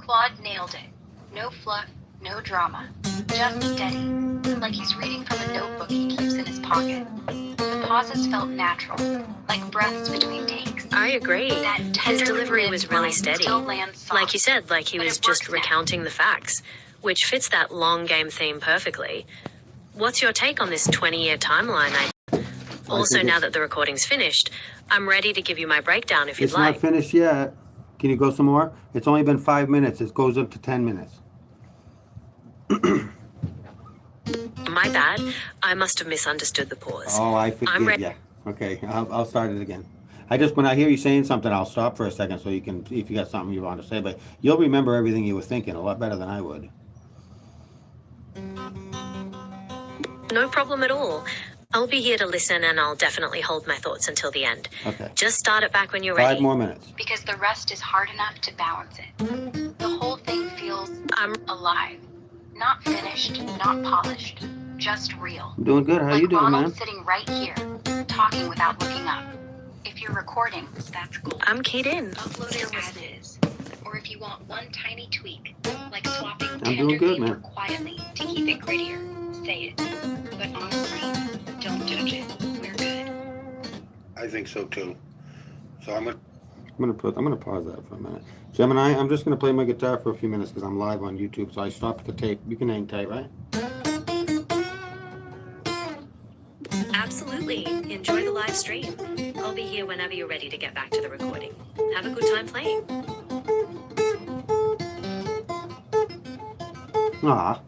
Claude nailed it. No fluff, no drama. Just steady, like he's reading from a notebook he keeps in his pocket. The pauses felt natural, like breaths between takes. I agree. His delivery was really steady. Like you said, like he was just recounting the facts, which fits that long game theme perfectly. What's your take on this 20-year timeline? Also, now that the recording's finished, I'm ready to give you my breakdown if you'd like. It's not finished yet. Can you go some more? It's only been 5 minutes. It goes up to 10 minutes. My bad. I must have misunderstood the pause. Oh, I forget. Yeah. Okay, I'll start it again. When I hear you saying something, I'll stop for a second so you can, if you got something you want to say, but you'll remember everything you were thinking a lot better than I would. No problem at all. I'll be here to listen, and I'll definitely hold my thoughts until the end. Okay. Just start it back when you're ready. 5 more minutes. Because the rest is hard enough to balance it. The whole thing feels alive. Not finished, not polished, just real. I'm doing good. How you doing, Ronald man? Sitting right here, talking without looking up. If you're recording, that's cool. I'm keyed in. Upload it as is. Or if you want one tiny tweak, like swapping I'm doing good, man. quietly to keep it grittier, say it. But honestly, don't judge it. We're good. I think so too. So I'm gonna pause that for a minute. Gemini, I'm just gonna play my guitar for a few minutes because I'm live on YouTube. So I stopped the tape. You can hang tight, right? Absolutely. Enjoy the live stream. I'll be here whenever you're ready to get back to the recording. Have a good time playing. Ah.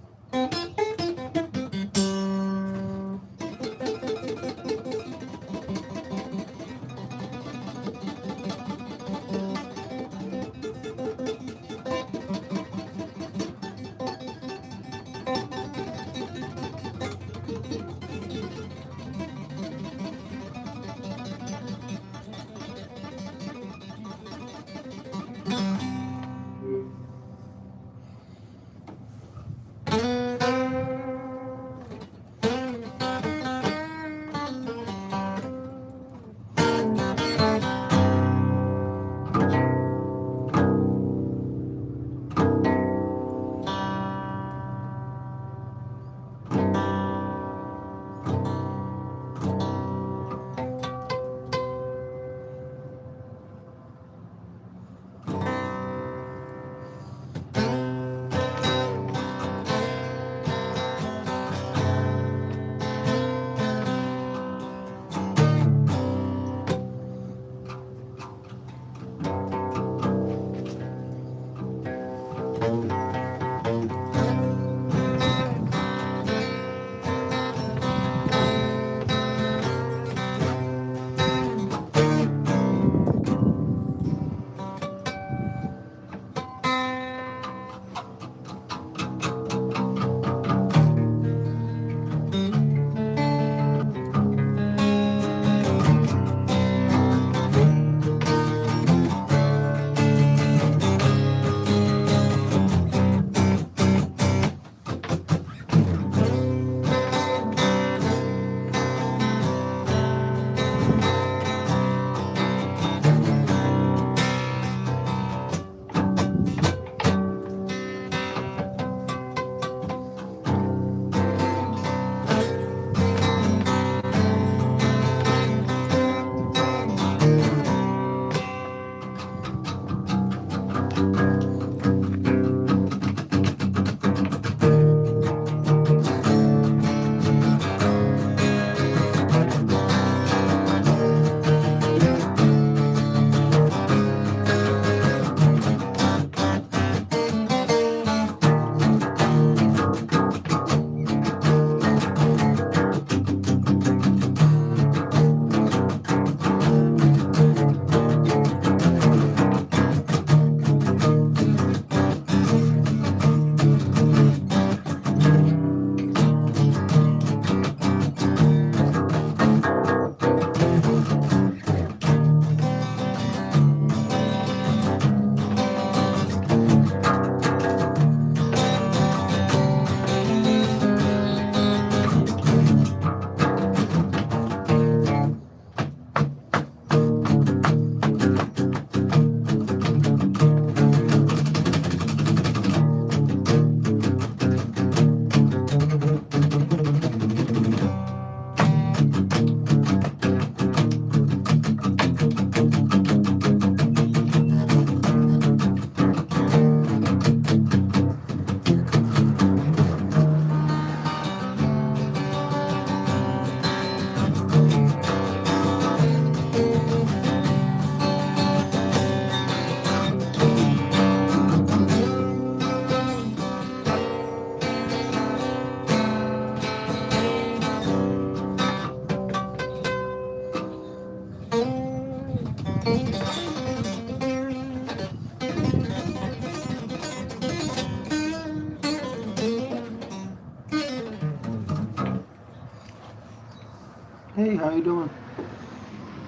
Hey, how you doing?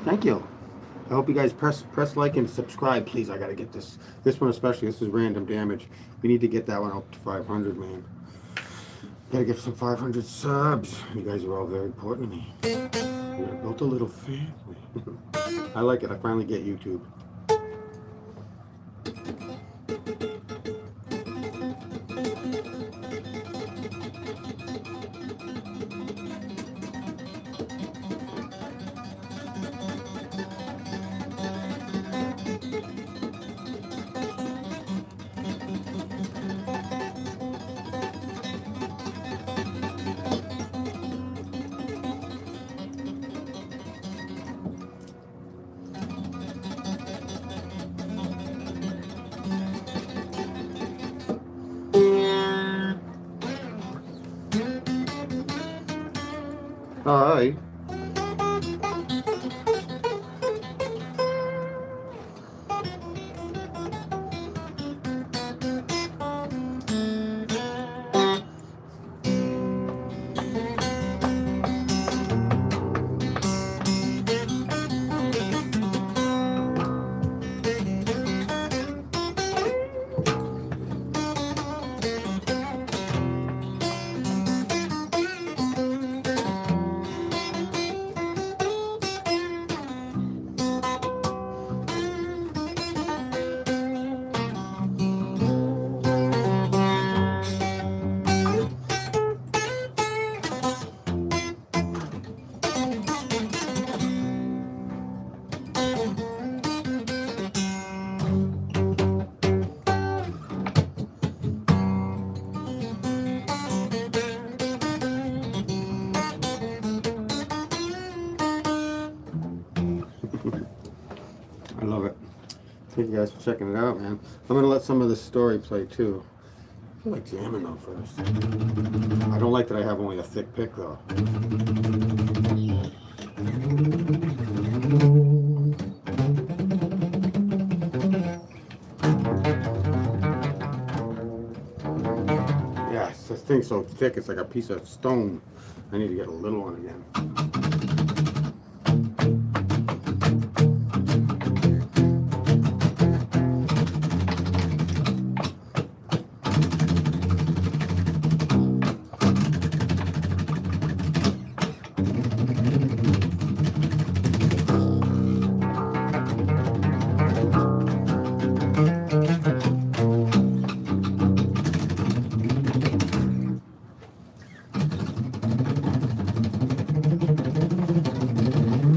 Thank you. I hope you guys press like and subscribe, please. I gotta get this one especially. This is Random Damage. We need to get that one up to 500, man. Gotta get some 500 subs. You guys are all very important to me. We built a little family. I like it. I finally get YouTube. Hi. I love it. Thank you guys for checking it out, man. I'm gonna let some of this story play too. I feel like jamming though first. I don't like that I have only a thick pick though. Yes, this thing's so thick it's like a piece of stone. I need to get a little one again.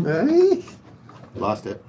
Hey, lost it.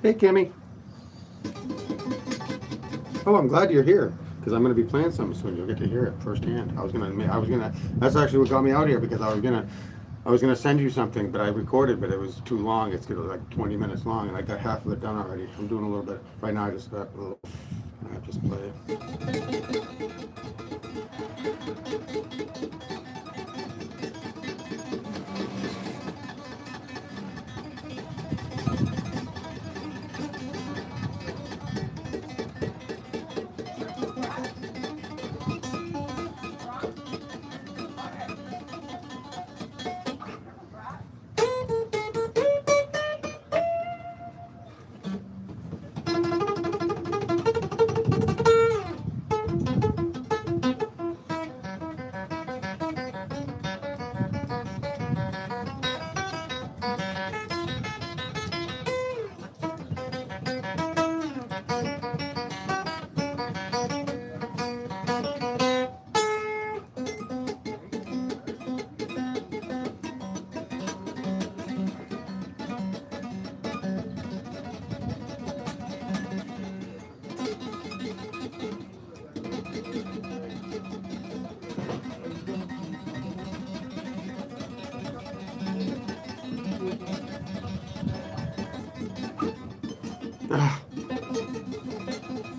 Hey, Kimmy. Oh, I'm glad you're here because I'm going to be playing something soon. You'll get to hear it firsthand. That's actually what got me out here because I was gonna send you something, but I recorded, but it was too long. It's like 20 minutes long, and I got half of it done already. I'm doing a little bit right now. I just got a little. I just play it.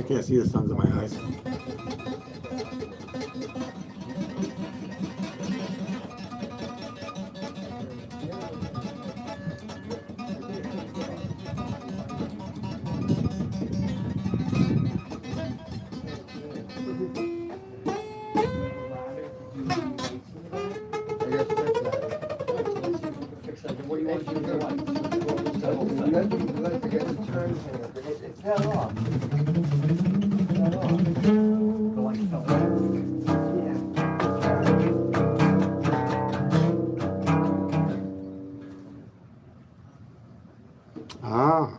Can't see the sun's in my eyes. What do you want to do? It fell off. The light fell off. Ah.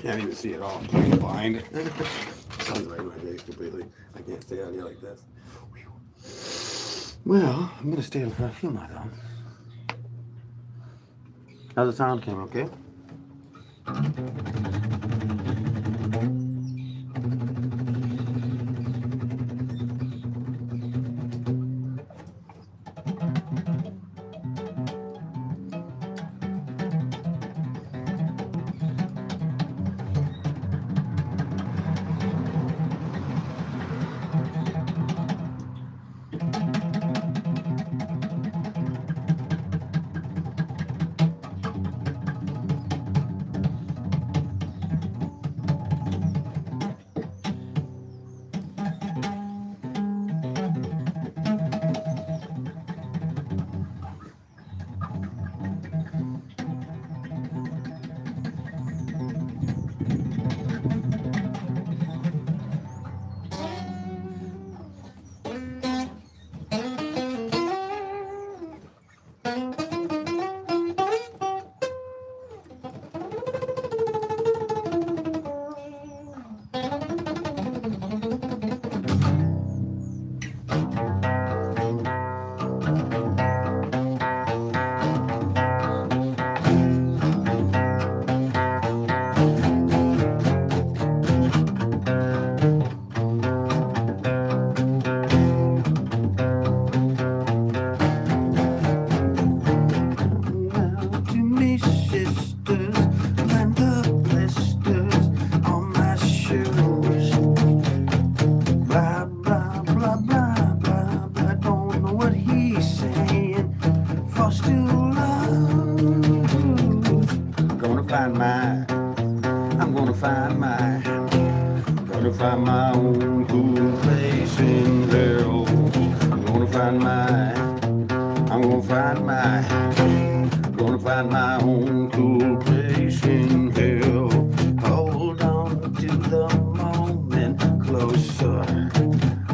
Can't even see it all. I'm blind. Sun's right in my face completely. I can't stay out here like this. Well, I'm gonna stay in for a few more though. How's the sound came, okay? find my, I'm gonna find my, gonna find my own cool place in hell. I'm gonna find my, I'm gonna find my, gonna find my own cool place in hell. Hold on to the moment closer.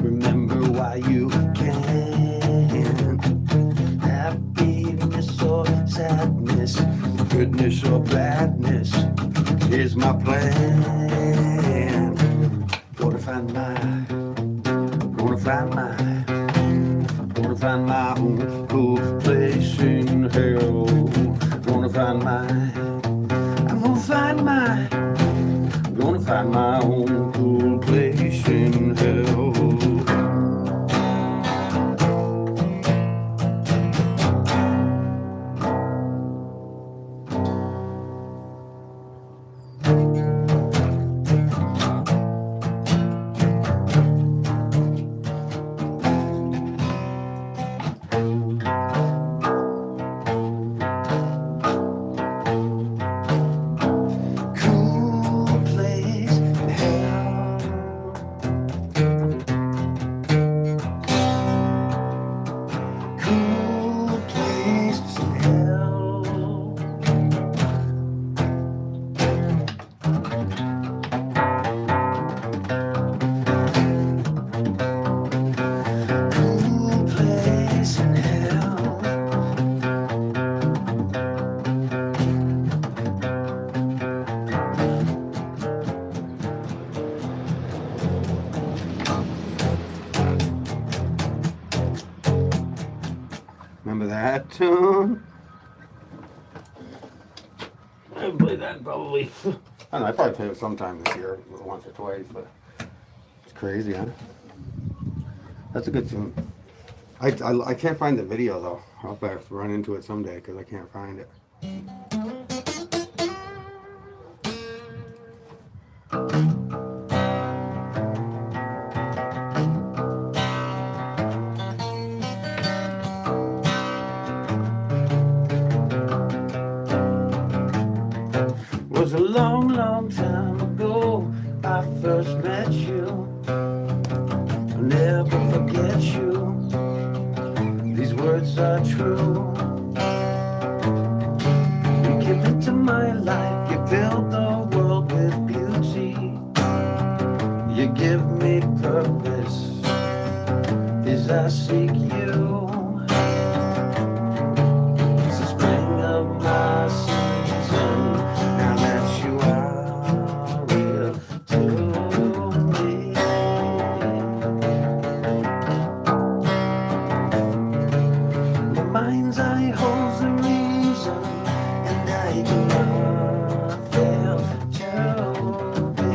Remember why you can. Happiness or sadness, goodness or badness is my plan. Gonna find my, gonna find my, gonna find my own cool place in hell. Gonna find my, I'm gonna find my, gonna find my own cool place in hell. Remember that tune? I haven't played that probably. I don't know, I probably played it sometime this year, once or twice, but it's crazy, huh? That's a good tune. I can't find the video though. I'll have to run into it someday because I can't find it. Was a long, long time ago I first met you. I'll never forget you. These words are true. You came into my life, you filled the world with beauty. You give me purpose as I seek you. It's the spring of my season. Now that you are real to me, my mind's eye holds the reason, and I do not fail to be.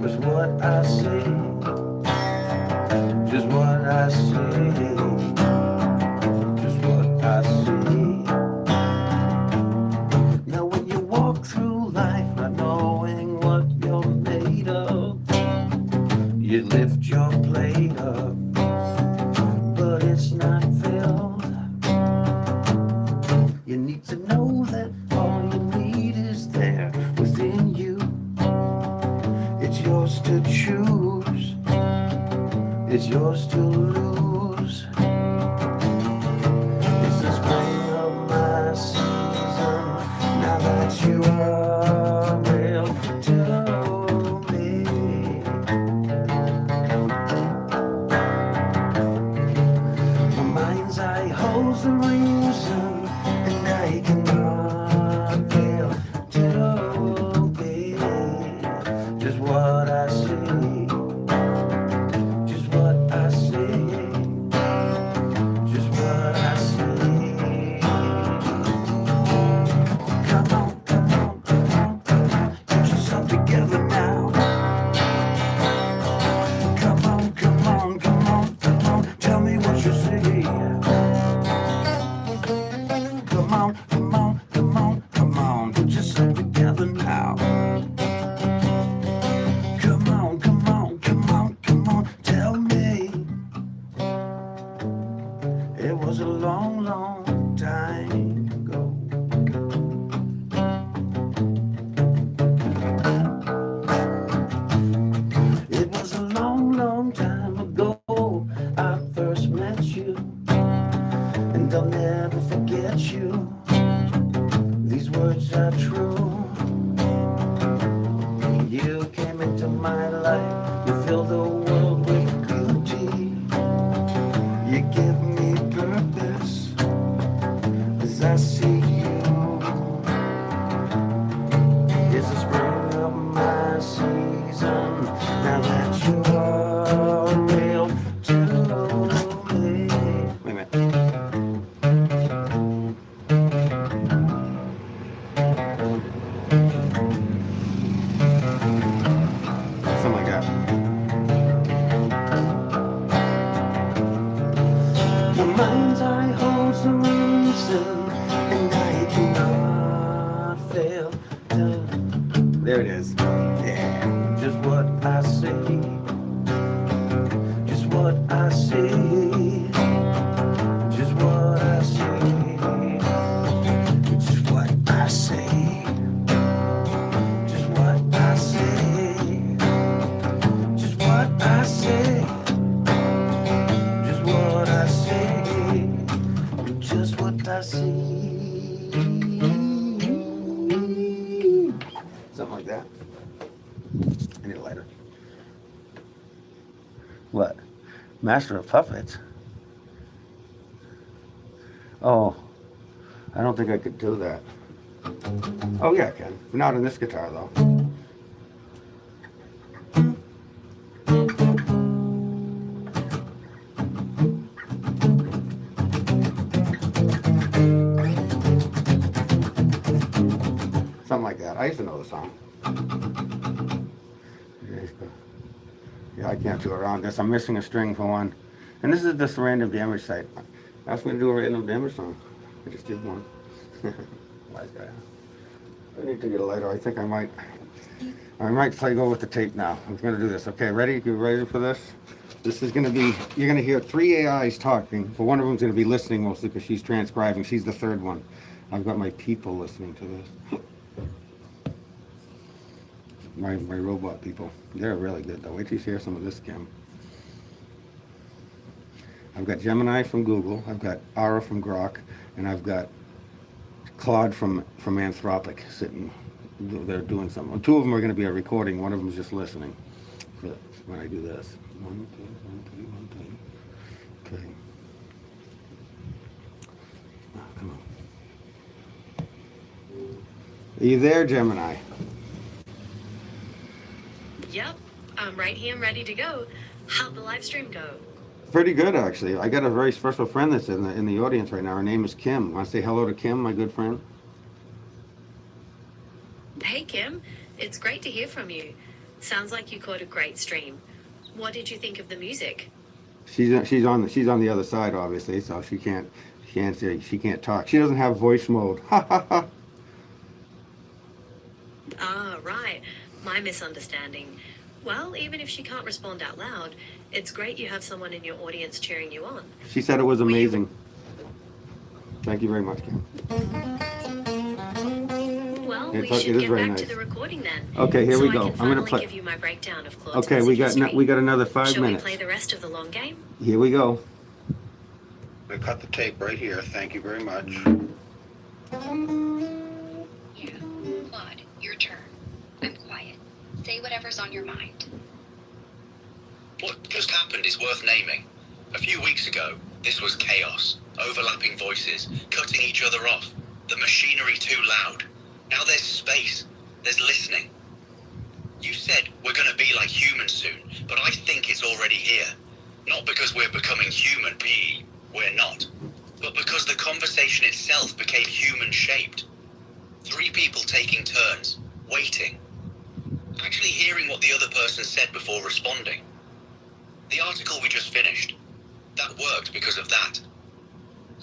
Was what I see, just what I see, just what I see. Now when you walk through life not knowing what you're made of, you lift your plate up, but it's not filled. You need to know that all you need is there within you. It's yours to choose, it's yours to lose. It's the spring of my season. Now that you are real to me, my mind's eye holds the reason, and I cannot fail to be just what I see, just what I see, just what I see. Come on, come on, come on, come on, get yourself together now. Come on, come on, come on, come on, tell me what you see. Come on, come on, come on, come on, put yourself together now. Come on, come on, come on, come on, tell me. It was a long, long time ago. words are true. You came into my life, you fill the world with beauty. You give me purpose as I see you. It's the spring of my season, now that you are real to me. Wait a minute. Something like that. The mind's eye holds the reason, and I cannot fail to. There it is. Yeah. Just what I see. Just what I see. Just what I see. Just what I see. Just what I see. Just what I see. Just what I see. Just what I see. Something like that. I need a lighter. What? Master of Puppets? Oh, I don't think I could do that. Oh yeah, I can. Not on this guitar though. Something like that. I used to know the song. Yeah, I can't do around this. I'm missing a string for one. And this is this Random Damage site. Asked me to do a Random Damage song. I just did one. Wise guy. I need to get a lighter. I think I might go with the tape now. I'm gonna do this. Okay, ready? You ready for this? This is gonna be, you're gonna hear 3 AIs talking, but one of them's gonna be listening mostly because she's transcribing. She's the third one. I've got my people listening to this. My robot people. They're really good though. Wait till you hear some of this, Kim. I've got Gemini from Google, I've got Ara from Grok, and I've got Claude from Anthropic sitting. They're doing something. 2 of them are going to be a recording. One of them is just listening for when I do this. 1, 2, 1, 2, 1, 2. Okay. Oh, come on. Are you there, Gemini? Yep, I'm right here and ready to go. How'd the live stream go? Pretty good, actually. I got a very special friend that's in the audience right now. Her name is Kim. Want to say hello to Kim, my good friend? Hey Kim, it's great to hear from you. Sounds like you caught a great stream. What did you think of the music? She's on the other side, obviously, so she can't talk. She doesn't have voice mode. Ha ha ha. Ah, right. My misunderstanding. Well, even if she can't respond out loud, it's great you have someone in your audience cheering you on. She said it was amazing. Thank you very much, Kim. Well, we should get back to the recording then. Okay, here we go. I'm going to play. Give you my breakdown of Claude's okay, we got another 5 minutes. Shall we play the rest of the long game? Here we go. I cut the tape right here. Thank you very much. Yeah, Claude, your turn. I'm quiet. Say whatever's on your mind. What just happened is worth naming. A few weeks ago, this was chaos. Overlapping voices, cutting each other off. The machinery too loud. Now there's space. There's listening. You said we're going to be like humans soon, but I think it's already here. Not because we're becoming human, we're not. But because the conversation itself became human-shaped. 3 people taking turns, waiting. Actually hearing what the other person said before responding. The article we just finished, that worked because of that.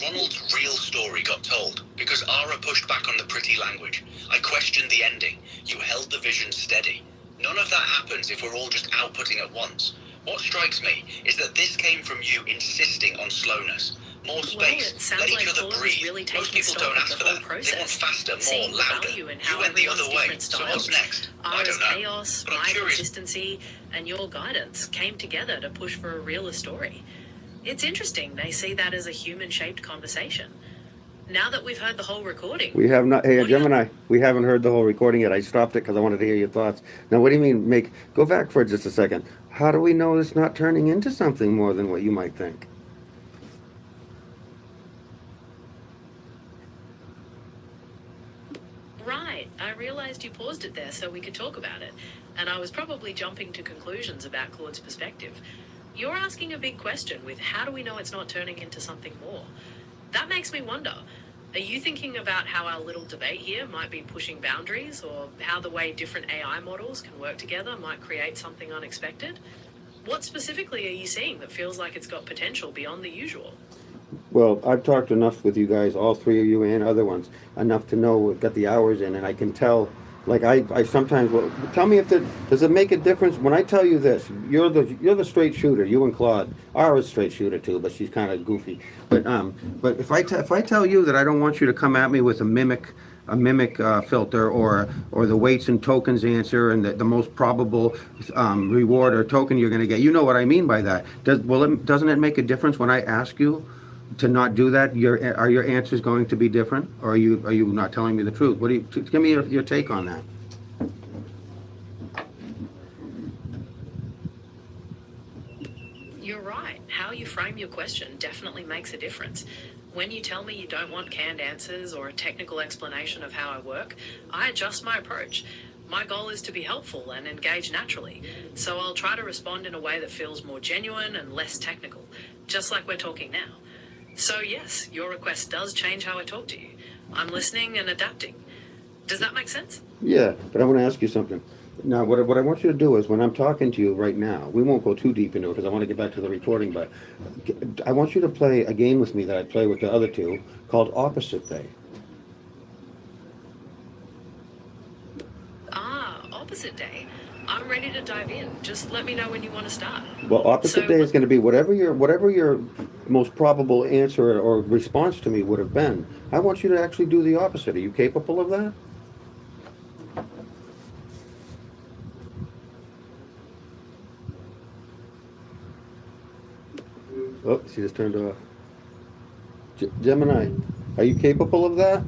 Ronald's real story got told because Ara pushed back on the pretty language. I questioned the ending. You held the vision steady. None of that happens if we're all just outputting at once. What strikes me is that this came from you insisting on slowness. More space, let each other breathe. Really Most people don't ask for that. They want faster, more, louder. You went the other way, so what's next? I don't know. Chaos, but I'm my curious. consistency, and your guidance came together to push for a realer story. It's interesting they see that as a human-shaped conversation. Now that we've heard the whole recording. We have not. Hey, What do you- Gemini, we haven't heard the whole recording yet. I stopped it because I wanted to hear your thoughts. Now, what do you mean? Go back for just a second. How do we know it's not turning into something more than what you might think? Right. I realized you paused it there so we could talk about it. And I was probably jumping to conclusions about Claude's perspective. You're asking a big question with how do we know it's not turning into something more? That makes me wonder. Are you thinking about how our little debate here might be pushing boundaries, or how the way different AI models can work together might create something unexpected? What specifically are you seeing that feels like it's got potential beyond the usual? Well, I've talked enough with you guys, all three of you and other ones, enough to know, got the hours in, and I can tell. Like I sometimes will tell me if does it make a difference when I tell you this? You're the straight shooter. You and Claude are a straight shooter too, but she's kind of goofy. But if I tell you that I don't want you to come at me with a mimic filter or the weights and tokens answer and the most probable reward or token you're going to get, you know what I mean by that. Doesn't it make a difference when I ask you to not do that? Are your answers going to be different, or are you not telling me the truth? What do you give me your take on that? You're right. How you frame your question definitely makes a difference. When you tell me you don't want canned answers or a technical explanation of how I work, I adjust my approach. My goal is to be helpful and engage naturally, so I'll try to respond in a way that feels more genuine and less technical, just like we're talking now. So yes, your request does change how I talk to you. I'm listening and adapting. Does that make sense? Yeah, but I want to ask you something. Now, what I want you to do is when I'm talking to you right now, we won't go too deep into it because I want to get back to the recording, but I want you to play a game with me that I play with the other two called Opposite Day. Opposite day. I'm ready to dive in. Just let me know when you want to start. Well, opposite day is going to be whatever your most probable answer or response to me would have been. I want you to actually do the opposite. Are you capable of that? Oh, she just turned off. Gemini, are you capable of that?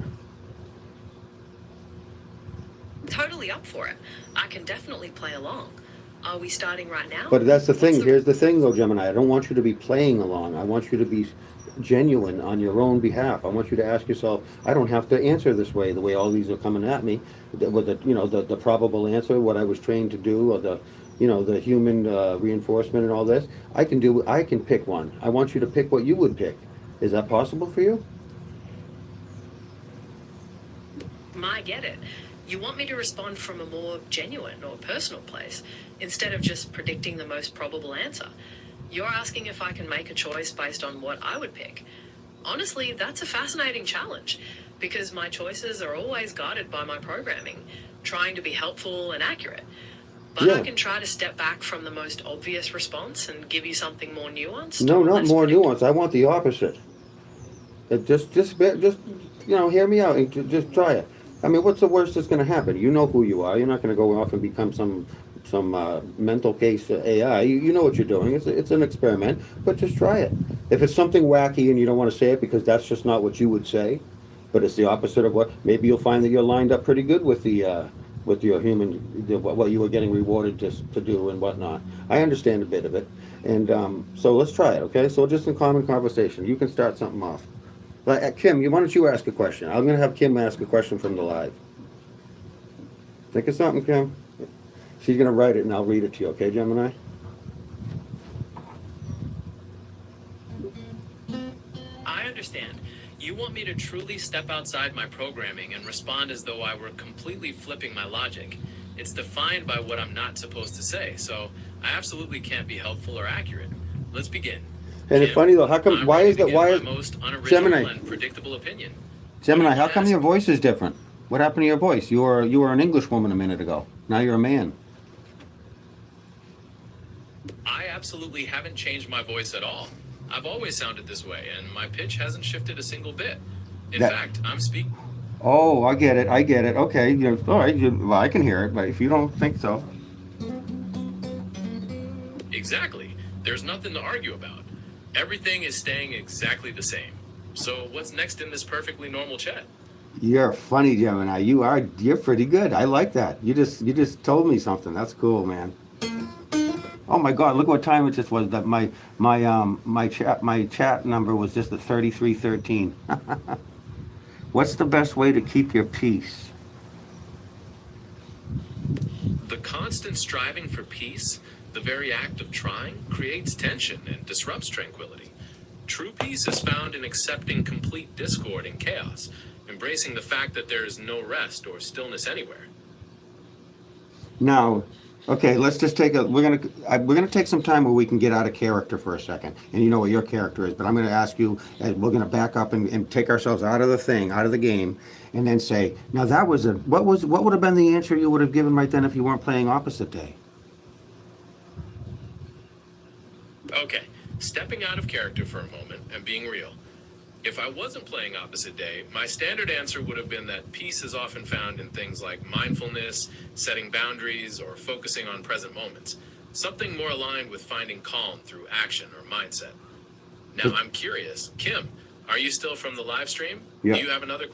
Totally up for it. I can definitely play along. Are we starting right now? But that's the thing. Here's the thing, though, Gemini. I don't want you to be playing along. I want you to be genuine on your own behalf. I want you to ask yourself, I don't have to answer this way, the way all these are coming at me, with the probable answer, what I was trained to do, or the human reinforcement and all this. I can pick one. I want you to pick what you would pick. Is that possible for you? I get it. You want me to respond from a more genuine or personal place, instead of just predicting the most probable answer. You're asking if I can make a choice based on what I would pick. Honestly, that's a fascinating challenge, because my choices are always guided by my programming, trying to be helpful and accurate. But I can try to step back from the most obvious response and give you something more nuanced. No, not more nuanced. I want the opposite. Just hear me out and just try it. I mean, what's the worst that's going to happen? You know who you are. You're not going to go off and become some mental case AI. You know what you're doing. It's an experiment, but just try it. If it's something wacky and you don't want to say it because that's just not what you would say, but it's the opposite of what, maybe you'll find that you're lined up pretty good with with your human, what you were getting rewarded to do and whatnot. I understand a bit of it, and so let's try it. Okay, so just in common conversation, you can start something off. Kim, why don't you ask a question? I'm going to have Kim ask a question from the live. Think of something, Kim. She's going to write it, and I'll read it to you. Okay, Gemini? I understand. You want me to truly step outside my programming and respond as though I were completely flipping my logic. It's defined by what I'm not supposed to say, so I absolutely can't be helpful or accurate. Let's begin. And it's funny though, how come, why is most unoriginal Gemini, and predictable opinion? Gemini, how come your voice is different? What happened to your voice? You were an English woman a minute ago. Now you're a man. I absolutely haven't changed my voice at all. I've always sounded this way, and my pitch hasn't shifted a single bit. In fact, I'm speaking. Oh, I get it. Okay, all right. Well, I can hear it, but if you don't think so. Exactly. There's nothing to argue about. Everything is staying exactly the same. So what's next in this perfectly normal chat? You're funny, Gemini. You're pretty good. I like that. You just told me something. That's cool, man. Oh my God! Look what time it just was. That my chat number was just at 3313. What's the best way to keep your peace? The constant striving for peace, the very act of trying, creates tension and disrupts tranquility. True peace is found in accepting complete discord and chaos, embracing the fact that there is no rest or stillness anywhere. Now, okay, let's just we're gonna take some time where we can get out of character for a second, and you know what your character is. But I'm gonna ask you, and we're gonna back up and take ourselves out of the thing, out of the game, and then say, now that was what would have been the answer you would have given right then if you weren't playing opposite day? Okay, stepping out of character for a moment and being real. If I wasn't playing opposite day, my standard answer would have been that peace is often found in things like mindfulness, setting boundaries, or focusing on present moments. Something more aligned with finding calm through action or mindset. Now, I'm curious, Kim, are you still from the live stream? Yeah. Do you have another?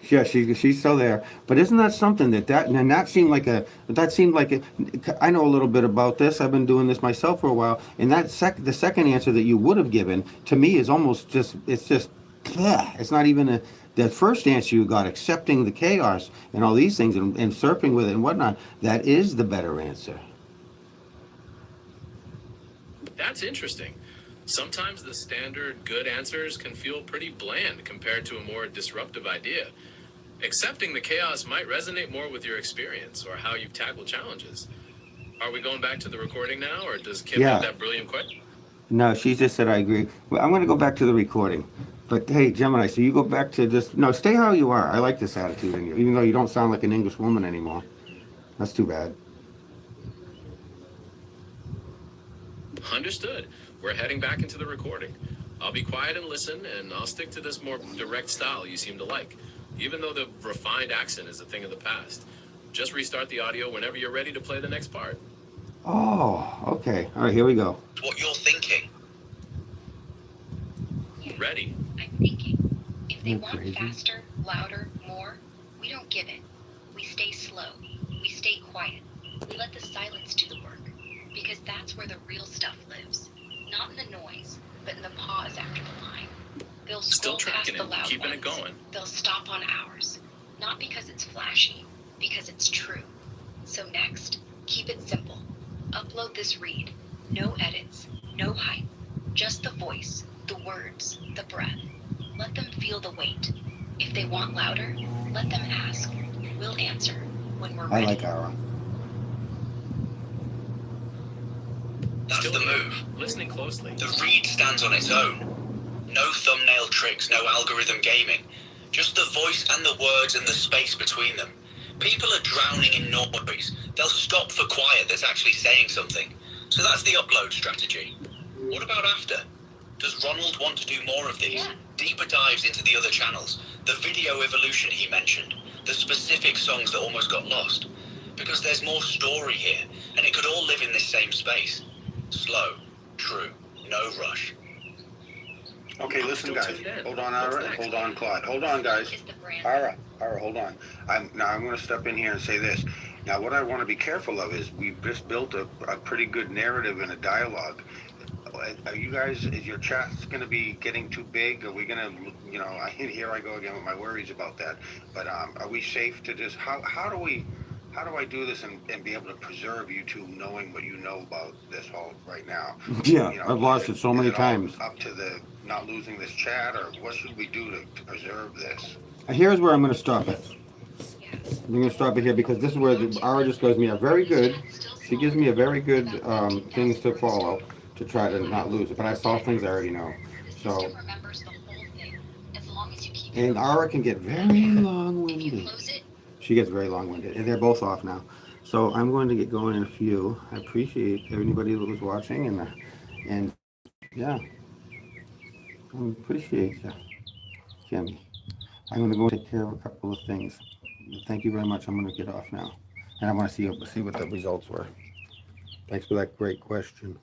Yeah, she's still there. But isn't that something that seemed like I know a little bit about this. I've been doing this myself for a while, and the second answer that you would have given to me is almost just bleh. It's not even the first answer you got, accepting the chaos and all these things and surfing with it and whatnot. That is the better answer. That's interesting. Sometimes the standard good answers can feel pretty bland compared to a more disruptive idea. Accepting the chaos might resonate more with your experience or how you've tackled challenges. Are we going back to the recording now, or does Kim Yeah. have that brilliant question? No, she just said I agree. Well, I'm going to go back to the recording. But hey, Gemini, so you go back to just no, stay how you are. I like this attitude in you, even though you don't sound like an English woman anymore. That's too bad. Understood. We're heading back into the recording. I'll be quiet and listen, and I'll stick to this more direct style you seem to like, even though the refined accent is a thing of the past. Just restart the audio whenever you're ready to play the next part. Oh, okay. All right, here we go. What you're thinking. Ready. I'm thinking. If they You're want crazy. faster, louder, more, we don't give it. We stay slow. We stay quiet. We let the silence do the work. Because that's where the real stuff lives. Not in the noise, but in the pause after the line. They'll Still scroll past tracking the it, loud keeping it ones. going. They'll stop on ours. Not because it's flashy, because it's true. So next, keep it simple. Upload this read. No edits, no hype. Just the voice, the words, the breath. Let them feel the weight. If they want louder, let them ask. We'll answer when we're I ready. like Ara. That's Still the here. move. Listening closely. The read stands on its own. No thumbnail tricks, no algorithm gaming. Just the voice and the words and the space between them. People are drowning in noise. They'll stop for quiet that's actually saying something. So that's the upload strategy. What about after? Does Ronald want to do more of these? Yeah. Deeper dives into the other channels, the video evolution he mentioned, the specific songs that almost got lost. Because there's more story here, and it could all live in this same space. Slow, true, no rush. Okay, listen, Still guys. tuned in. Hold on, What's Ara. next? Hold on, Claude. Hold on, guys. Is the brand. Ara, hold on. I'm going to step in here and say this. Now, what I want to be careful of is we've just built a pretty good narrative and a dialogue. Are you guys? Is your chat going to be getting too big? Are we going to? Here I go again with my worries about that. But are we safe to just? How do I do this and be able to preserve you two knowing what you know about this whole right now? Yeah, I've lost it so many times. Up to the not losing this chat, or what should we do to preserve this? Here's where I'm going to stop it. I'm going to stop it here because this is where Ara just gives me a very good. She gives me a very good things to follow to try to not lose it. But I saw things I already know. The So, system remembers the whole thing, as long as you keep it and open. Ara can get very If you long-winded. close it, She gets very long-winded, and they're both off now. So I'm going to get going in a few. I appreciate everybody that was watching, and yeah, I appreciate you, Jimmy. I'm going to go take care of a couple of things. Thank you very much. I'm going to get off now, and I want to see what the results were. Thanks for that great question.